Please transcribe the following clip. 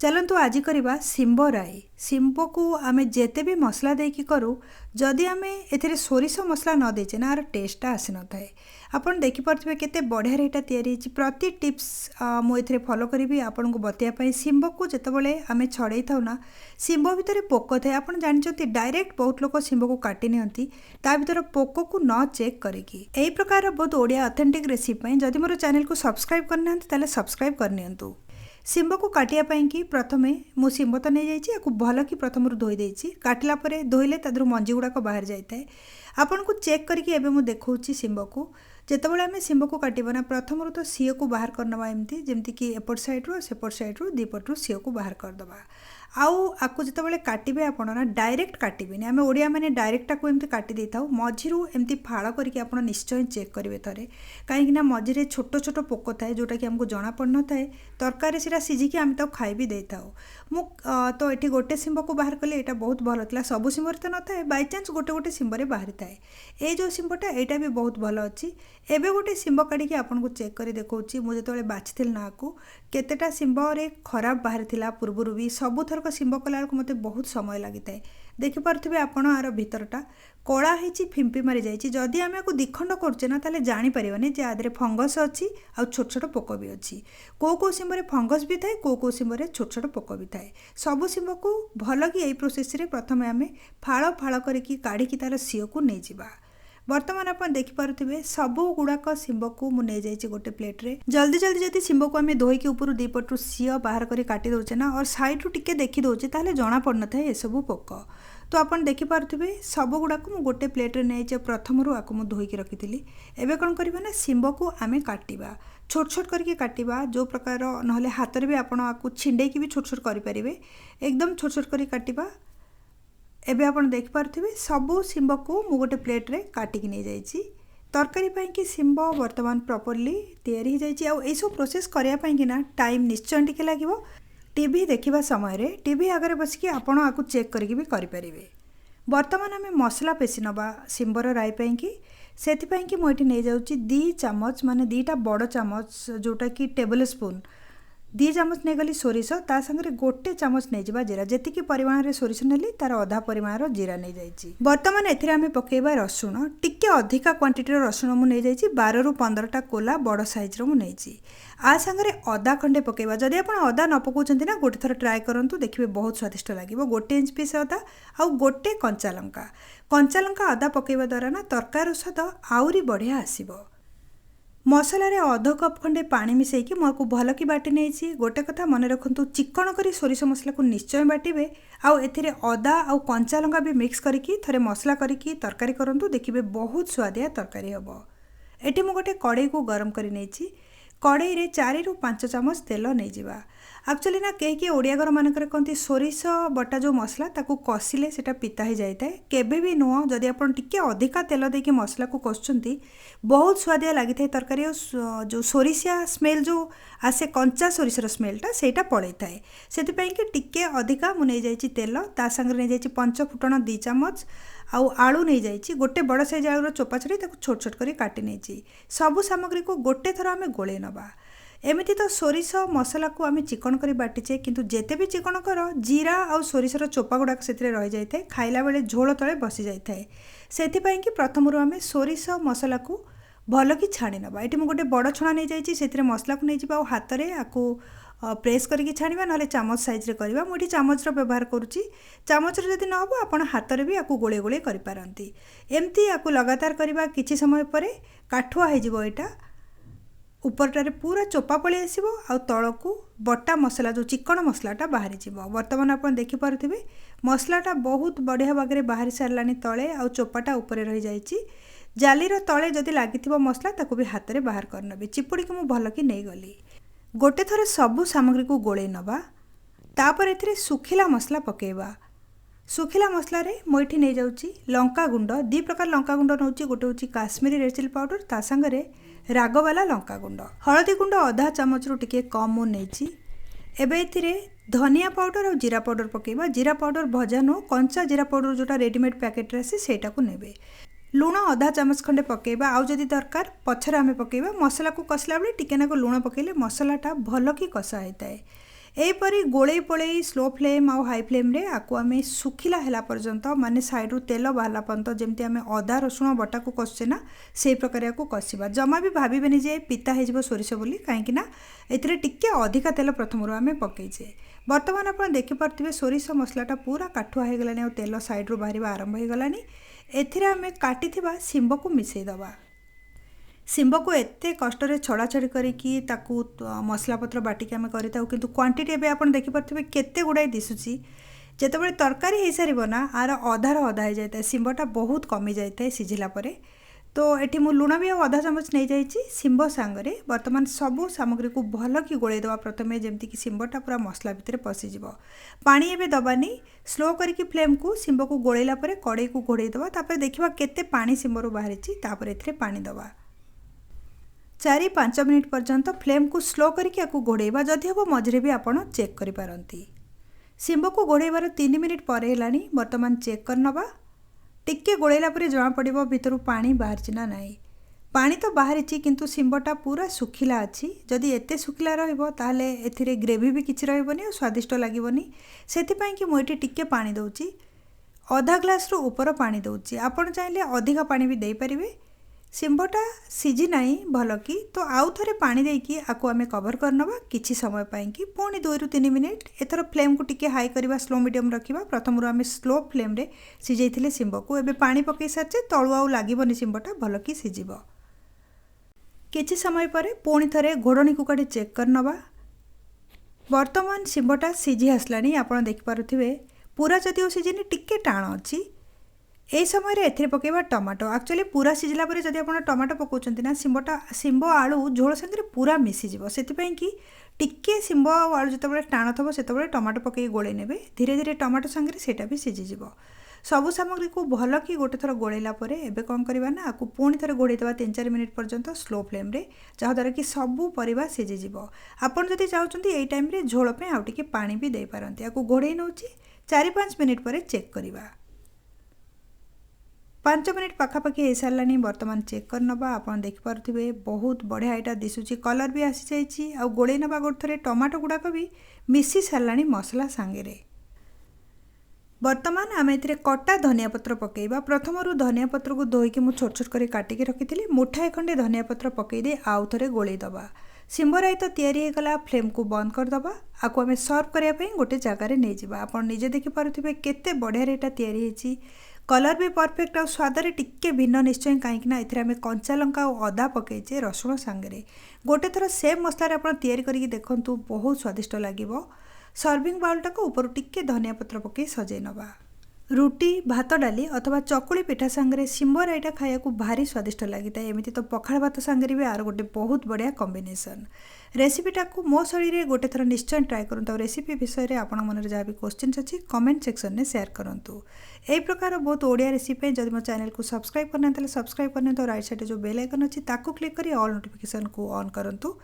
चलतु आज करवा सिंबो राई। सिंबो को आमे जेते भी मसला देकी करूँ जदि आमे एथिरे सोरिष मसला न देचे ना आर टेस्टा आसी न थाए। आपण देखि पारथिबे केते बढ़िया रेटा तयारी हिची। प्रति टिप्स मु एथिरे फॉलो करिवि आपन को बतिया पई। सिंबो को जेतेबेले आमे छड़ेई थाउ ना सिंबो भितरे पोक थाए। आपण जानिचंती डायरेक्ट बहुत लोक सिंबो को काटी नियंती ता भितर पोक को न चेक करिकी। एई प्रकार बहुत ओडिया ऑथेंटिक रेसिपी पई जदि मोर चैनल को सब्सक्राइब करनांती ताले सब्सक्राइब करनियंतु। सिंबो को काटिया कि प्रथमे मु सिंबो तो नहीं जाइए या भल कि प्रथम धोई देछि। काटिला परे धोइले तादर मंजी गुड़ाक बाहर जाए। आपन को चेक करके एबे मु देखौछि सिंबो को। जेतेबेले आमे सिंबो को काटिबा ना प्रथम तो सीओ को बाहर करनबा एमती जेमती कि एपट साइड रो सेपट साइड रो दीपट रो सीओ को बाहर करदबा। आउ आकु जेतेबेले काटिबे आपण ना डायरेक्ट काटिबेनी। आमे ओडिया माने डायरेक्ट ताकू एमती काटि देथाउ। मझिरु एमती फाळ करके आपण निश्चय चेक करिवे थरे। काहेकि ना मझिरे छोट छोट पोक थाए जोटा कि हमको जणा पड़ न थाए। तरकारी सेटा सिझिकी आमे ताकू खाइ भी देथाउ। मु तो एठी गोटे सिंबो को बाहर कले एटा बहुत भलो थिला। सबु सिंबोरे तो न थाए, बाय चांस गोटे गोटे सिंबोरे बाहर थाए। ए जो सिंबोटा एटा भी बहुत भलो अछि। एबे गोटे सिंबो काढी के आपन को चेक करी देखौछि। मु जेतोले बाछिथिल ना को केतेटा सिंबोरे खराब बाहर थिला पूर्वरु भी सब थरक सिंबो कला को मते बहुत समय लागि थाए। देखि पारथिबे आपण आरो भितरटा कला हेची फिंपी मारी जाइछि। जदि आमे को दिखंड करछे ना ताले जानि परिबनी जे आदरे फंगस अछि आ छोट छोट पोक भी अछि। को सिंबोरे फंगस भी थाए, को सिंबोरे छोट छोट पोक भी थाए। सब सिंबो को भल कि एई प्रोसेस रे प्रथमे आमे फाळ फाळ करिकि काढी कि तार सीओ को नै जिबा। वर्तमान आप देखिपे सबू गुड़ाक सिंबो को मुझे जाइए गोटे प्लेट रे। जल्दी जल्दी जब सिंबो को आम धोईकी ऊपर दीपटू सीओ बाहर कर काटी दौचे ना और साइड रू टिके देखी दौचे ताहले जना पड़ न था सब पोक। तो आपन देखिपे सब गुड़ाक मुझे गोटे प्लेट रे नहीं प्रथम आकु मुझे धोईकी रखी। एवं कौन करवा ना सिंबो को आम काटिबा छोट छोट करके काटिबा। जो प्रकार ना हाथ में भी आपको छिंडेकी भी छोट छोट करें एकदम छोट छोट कर काटिबा। एबे आपण देख पारथिबे सबो सिंबो को मु गोटे प्लेट रे काटी कि नै जाइछि। तरकारी पई कि सिंबो वर्तमान प्रॉपर्ली तयारी हो जाइछि। आ ए सब प्रोसेस करिया पई कि ना टाइम निश्चय टिके लागिवो। टीवी देखिबा समय रे टीवी आगे बस कि आपण आकु चेक करके भी करि परिबे। वर्तमान आमे मसला पेसी नबा सिंबर राई पई कि सेति पई कि मु एठी नै जाउछि 2 चम्मच माने 2टा बड़ चम्मच जोटा कि टेबल स्पून 2 चम्मच नहीं गली सोरिष ता संगे गोटे चम्मच नहीं जावा जीरा। जेतिकी परिमाण रे सोरिष नेली तार आधा परिमाण रो जीरा नहीं जाइछि। वर्तमान एथिरे आमे पकेबा रसुण टिके अधिका क्वांटिटी रो रसुण मु नहीं जाइछि। 12 रु 15टा कोला बड़ साइज रो मु नैछि। आ संगे अदा खंडे पकेबा। जदि आपण अदा न पकोचंती ना गोटे थर ट्राई करंतु देखिबे बहुत स्वादिष्ट लागिवो। गोटे इंच पीस अदा आ गोटे कंचा लंका अदा पकेबा द्वारा ना तरकारी स्वाद आउरी बढ़िया आसीबो। मसला रे अध कप खंडे पानी मिसेकी मुझे भल कि बाटी नहीं। गोटे कथा मन रखु चिकन करी सोरिष मसला को निश्चय बाटिबे। आउ एथिरे अदा आउ कंचा लंका भी मिक्स करिकी थरे मसला करिकी तरकारी करंतु देखिबे बहुत स्वादिया तरकारी हबो। एठी मु गोटे कड़ाई को गरम करी नेछि। कड़ाई रे 4 रु 5 चम्मच तेल नहीं जिबा। एक्चुअली ना कहीं ओडिया घर मानक कहते सोरिष बटा जो मसला ताकू कषिले सेटा पिता ही जाए केबे भी नुह। जदि आप टिके अधिका तेल देके मसला को कषुंती बहुत स्वादिया लगी था तरकारी। जो सोरिषिया स्मेल जो आसे कंचा सोरिषर स्मेलटा सेटा पड़े थाए। से टिके अधिका मु नहीं जाइछि तेल ता संगे नहीं जाइछि 5 फुटण 2 चम्मच आउ आलू नहीं जाइछि। गोटे बड़ साइज आलूर चोपा छड़ी ताकू छोट छोट करी काटी नहीं। सबु सामग्री को गोटे थर आमे गोले नबा। एमती तो सोरिष मसला को आम चिकन कर बाटिचे किंतु जेते भी चिकन कर जीरा और सोरिषर चोपा गुड़ाक से रही जाए खाइला बेले झोल तले बसी जाए। से कि प्रथम आम सोरिष मसला को भल कि छाणी नबा। ये गोटे बड़ छणा नहीं जाइए से मसला को नहीं जावा हाथ में आपको प्रेस करके छाणा ना चामच साइज रे करवा। मुझे चामच व्यवहार करुच्ची। चामच जदि न हो आप हाथ में भी आपको गोले गोले करपारती। एमती आपको लगातार करवा किछि समय पर काठुआ हो यहाँ उपरटारे पूरा चोपा पलि आसो आ तलू बटा मसला जो चिकन मसलाटा बाहरी जीव। वर्तमान आप देखिपे मसलाटा बहुत बढ़िया भागे बाहरी सारानी तले आ चोपाटा ऊपर रही जाइए। जालीर तले जदि लगी मसला ताको भी हाथ में बाहर करने चिपुड़ी को मुझे भल कि नहीं गली। गोटे थर सबू सामग्री को गोले नबा। तापर एथिरे सुखिला मसला पकेबा। सुखिला मसला रे मुझे नहीं जाऊँगी लंका गुंड 2 प्रकार लंका गुंड नौची। गोटे हूँ काश्मीरी रेड चिली पाउडर ता संगे रागवाला लंका गुंड। हलदी गुंड आधा चामच रु टिके कम मु नेछि। एबे एथिरे धनिया पाउडर और जीरा पाउडर पकेबा। जीरा पाउडर भजा नो कंचा जीरा पाउडर जोटा रेडीमेड पैकेट रे आसे सेटा को नेबे। लुण आधा चामच खंडे पकेबा। आउ जदि दरकार पछरे आमे पकेबा। मसला को कसला बेले टिके नाको लुण पकेले मसलाटा भल कि कषा होता है। एहीपरी गोले पोले स्लो फ्लेम आउ हाई फ्लेम रे आपको आम सुखिला है पर्यंत माने साइड्रु तेल बाहला पर्यंत जमती आम अदा रसुण बटा को कषे ना से प्रकार या कषा जमा भी भावेनि जे पिता हो सोरिष बोली कहीं ए टिके अधिका तेल प्रथम आम पकईचे। बर्तमान आप देखिपे सोरिष मसलाटा पूरा काठुआ हो गलानी और तेल साइड्रु बाहर आरंभ हो गलानी। एथिरे आम काटी सिंब को मिसईदबा। सिंब को एते कष्ट छड़ा छड़ी करिकी ताकू मसला पत्र बाटिक आम करता किंतु क्वांटिटी एबे आपण देखिपे केते गुड़ाई दिशुची। जेतेबेले तरकारी हो सार ना आर अधार अधा हो जाए सिंबटा बहुत कमी जाए सिझिला परे। तो एठी मु लुण भी आधा चामच नहीं जाइए सिंब सांगरे बर्तमान सबू सामग्री को भल कि गोलेदवा प्रथमे जमती कि सिंबटा पूरा मसला भितर पशिज। पानी एबे दबानी स्लो करके फ्लेम को सिंब को गोलेला परे कड़े को घोड़े दबा तापर देखिबा केते पानी सिंबरू बाहरिची तापर एथिरे पानी दबा। 4-5 मिनिट पर्यंत फ्लेम को स्लो करके आपको घोड़ेबा जदि हम मझे भी आप चेक करि पारंती। सिंब को घोड़ेबार 3 मिनिट पर हेलानी बर्तमान चेक कर नबा। टिके गोलेला परे जमा पड़िबो भितरु पानी बाहरची ना नहीं। पानी तो बाहरिची किंतु सिंबटा पूरा सुखिला अछि। जदि एते सुखिला रहइबो ताहले एथिरे ग्रेवी भी किछि रहइबोनी और स्वादिष्ट लागिबोनी। सेति कि मु एठी टिके पानी दउची आधा ग्लास रु ऊपर पानी दउची। आपण चाहिले अधिका पानी भी दे परिबे। सिंबटा सिझी नाही भल कि तो आउ थरे पानी देकी आको आमे कवर करनबा किछि समय पाई कि पुणी 2-3 मिनिट। एथर फ्लेम को टिके हाई करबा स्लो मीडियम रखिबा। प्रथम आमे स्लो फ्लेम रे सिझेइथिले सिंब को एबे पानी पकई सारचे तळु आउ लागिबोनी सिंबटा भल कि सिझिबो। किछि समय परे पुणी थरे घोड़णी को काढी चेक करनबा। वर्तमान सिंबटा सिझी आसलानी आपण देखि पारुथिबे पूरा जदिओ सिझिनी टिके टाण अछि। ए समय एथिरे पकेबा टमाटो एक्चुअली पूरा सिझिला परे जदि आपण टमाटो पकाउचंती ना सिंब आलू झोल संगे पूरा मिसी जिवो। सेति कि टिके सिंब आलू जतबेले टाण थबो सेतबेले टमाटो पकई गोळे नेबे धीरे धीरे टमाटो संगे सेटा भी सिझी जिवो। सबु सामग्री को भल कि गोटे थर गोळेला परे एबे कोन करबा ना आकु पुणी थरे गोळेई देबा 3-4 मिनिट पर्यंत स्लो फ्लेम रे जहा द्वारा कि सबु परिबा सिझी जिवो। आपण जदि चाहुचंती एई टाइम रे झोल पे आउ टिके पानी भी दे पारंती। आकु गोळेई नउची 4-5 मिनिट परे चेक करबा। 5 मिनिट पाखापाखि हो सारानी बर्तमान चेक कर नबा। आपण देखि पारुथिबे बहुत बढ़िया एटा दिसुची कलर भी आसी जाइची आ गोळे नबा गोटे थरे टमाटो गुडाक भी मिसी सारानी मसला सांगेरे। बर्तमान आम एथिरे कटा धनिया पत्र पकेइबा। प्रथमरु धनिया पत्र को धोईकी मु छोट छोट करी काटिकी रखिथिली मुठाए खंडे धनिया पत्र पकई दे आउ थरे गोळेई दबा। सिंब राई तो तैयारी हो गला। फ्लेम को बंद कर दबा। आको आमे सर्व करिया पई गोटे जगह रे नै जिबा। आपण निजे देखि पारुथिबे केते बढ़िया एटा तैयारी हेची। कलर भी परफेक्ट और स्वाद टिके भिन्न निश्चय कहीं एथिरे आमे कंचा लंका और अदा पकईचे रसुण सांगरे। गोटे थर सेम मसला आपण तैयारी करके देखंतु बहुत स्वादिष्ट लागिबो। सर्विंग बाउलटा को ऊपर टिके धनिया पत्र पकई सजै नबा। रुटी भात डाली अथवा चकुली पिठा सांगरे सिंब राईटा खाया को भारी स्वादिष्ट लगी था। एमती तो पखाड़ भात सांगरे भी आर गोटे बहुत बढ़िया कॉम्बिनेशन। रेसिपीटा को मो शैली रे गोटे थर निश्चय ट्राए करंतु। और रेसिपी विषय रे आपण मन रे जहाँ भी क्वेश्चन अच्छी कमेंट सेक्शन में शेयर करंतु। एही प्रकार बहुत ओडिया रेसिपी जदि मो चैनल को सब्सक्राइब करना ताले सब्सक्राइब करने तो राइट साइड जो बेल आइकन अच्छी ताकू क्लिक करी ऑल नोटिफिकेशन को ऑन करंतु।